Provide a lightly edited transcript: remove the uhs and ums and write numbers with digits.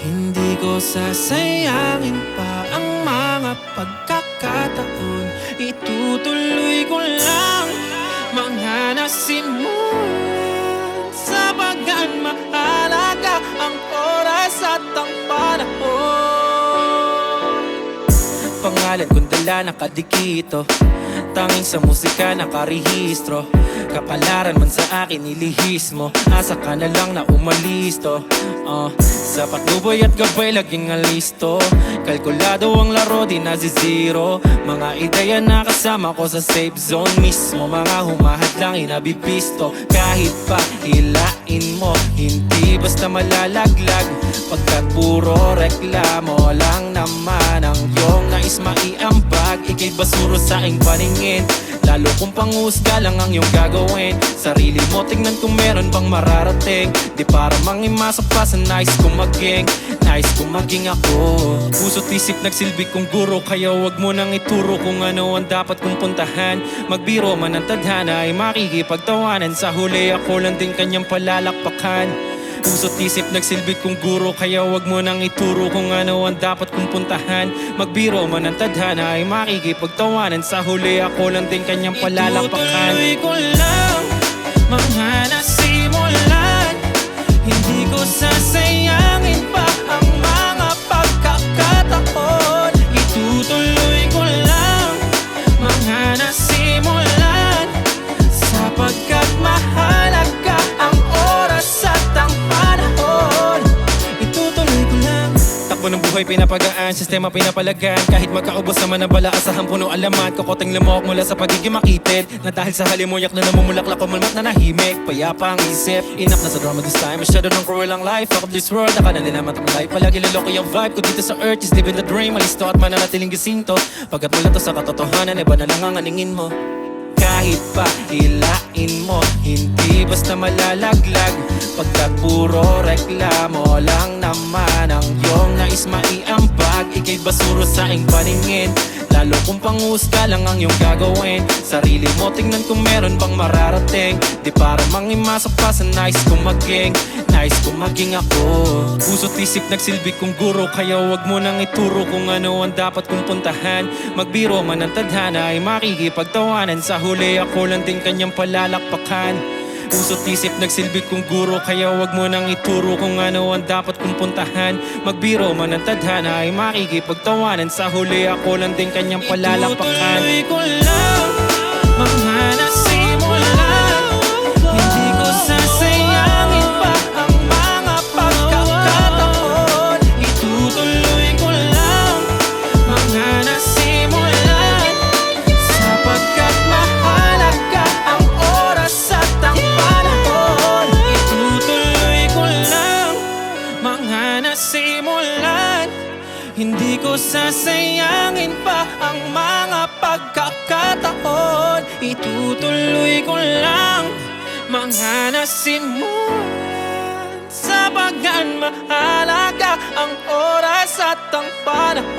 Hindi ko sasayangin pa ang mga pagkakataon. Itutuloy ko lang mga nasimulan. Sa bagaan mahalaga ang oras at ang panahon. Pangalan kong dala nakadikito, tanging sa musika nakarehistro. Kapalaran man sa akin ilihis mo, asa ka na lang na umalis to. Sa patnuboy at gabay laging alisto, kalkulado ang laro di nazi-zero. Mga ideya na kasama ko sa safe zone mismo, mga humahad lang inabibisto. Kahit pa hilain mo, hindi basta malalaglag, pagkat puro reklamo lang naman ang iyong nais maiambag. Ika'y basuro sa aking paningin, lalo kung panghusga lang ang iyong gagawin. Sarili mo tingnan kung meron bang mararating, di para mangimasa pa sa nais kong maging. Nais kong maging ako, puso't isip nagsilbi kong guro. Kaya wag mo nang ituro kung ano ang dapat kong puntahan. Magbiro man ang tadhana ay makikipagtawanan, sa huli ako lang din kanyang palalakpakan. Puso't isip nagsilbi kong guro, kaya wag mo nang ituro kung ano ang dapat kong puntahan. Magbiro man ang tadhana ay makikipagtawanan, sa huli ako lang din kanyang palalakpakan. Itutuloy ko lang mga nasimulan, hindi ko sasayangin pa ang mga pagkakataon. Itutuloy ko lang mga nasimulan, sapagkat mahalaga ang oras at ang panahon. Itutuloy ko lang. Takbo ng buhay pinapagaan, sistema pinapalagan. Kahit magkaubos naman ang bala, asahan puno alaman. Kokoteng lamok mula sa pagiging makitid, na dahil sa halimuyak na namumulaklak, kumalmat na nahimik. Payapa ang isip, enough na sa drama this time. Masyado ng cruel ang life, fuck up this world. Akala nila matamlay, palagi liloko yung vibe ko dito sa earth is living the dream. Malisto at mananatiling gisinto, pagkat mula to sa katotohanan, iba na lang ang aningin mo. Kahit pa hilain mo, hindi basta malalaglag, pagkat puro reklamo lang naman ang iyong nais maiambag. Ika'y basuro sa aking paningin, lalo kung panghusga lang ang iyong gagawin. Sarili mo tingnan kung meron bang mararating, di para mangimasa pa sa nais kong maging. Nais kong maging ako, puso't isip nagsilbi kong guro. Kaya wag mo nang ituro kung ano ang dapat kong puntahan. Magbiro man ang tadhana ay makikipagtawanan, sa huli ako lang din kanyang palalakpakan. Puso't isip nagsilbi kong guro, kaya wag mo nang ituro kung ano ang dapat kong puntahan. Magbiro man ang tadhana ay makikipagtawanan, sa huli ako lang din kanyang palalakpakan. Itutuloy ko lang mga nasimulan, hindi ko sasayangin pa ang mga pagkakataon. Itutuloy ko lang mga nasimulan, sapagkat mahalaga ang oras at ang panahon. Itutuloy ko lang mga nasimulan, hindi ko sasayangin pa ang mga pagkakataon. Itutuloy ko lang mga nasimulan, sa bagaan mahalaga ang oras at ang panahon.